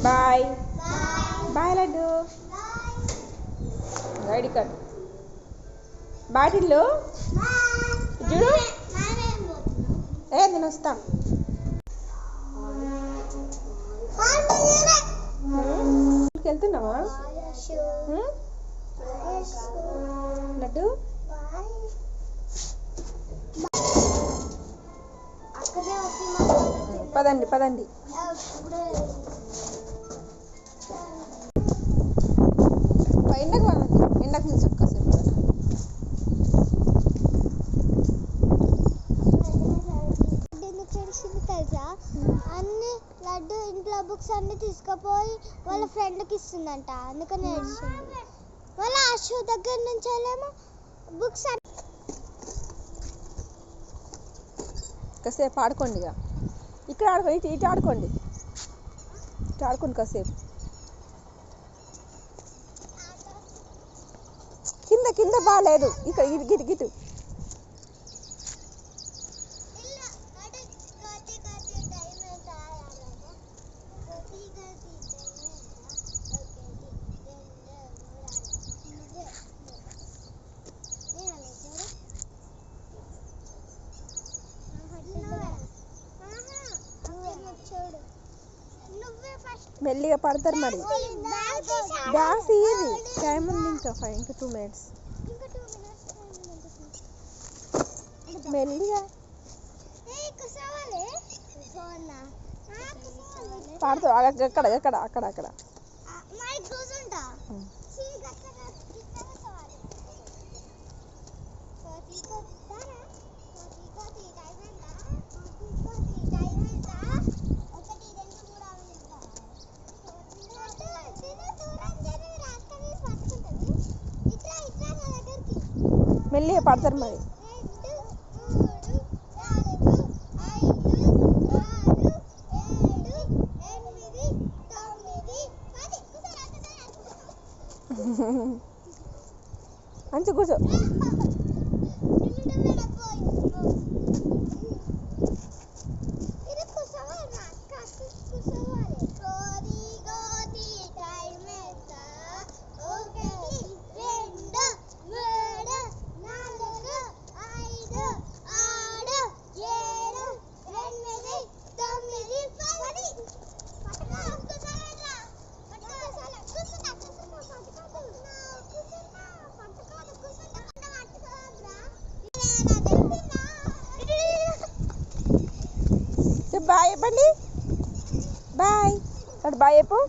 bye bye laddu ID card బాటిల్లు చూడు నేను వస్తా వెళ్తున్నావా లడ్డు పదండి పదండి ఎండకు పదండి ఎండకు నిల్చొని కాసేపు తెలుసా అన్ని లడ్డు ఇంట్లో బుక్స్ అన్ని తీసుకుపోయి వాళ్ళ ఫ్రెండ్కి ఇస్తుందంట అందుకని ఏడ్చింది వాళ్ళ అశు దగ్గర నుంచి ఏమో బుక్స్ కాసేపు ఆడుకోండి ఇక ఇక్కడ ఆడుకో ఇటు ఆడుకోండి ఇటు ఆడుకోండి కాసేపు కింద కింద బాగాలేదు ఇక్కడ గిటు గిటు మెల్లిగా పడతారు మరి బ్యాగ్స్ ఇయ్యది టైం ఉంది ఇంకా 2 minutes మెల్లిగా పడతావు అక్కడ ఎక్కడ అక్కడ అక్కడ మెల్లిగా పడతారు మరి మంచి కూర్చో బాయ్ చెప్పండి బాయ్ బాయ్ చెప్పు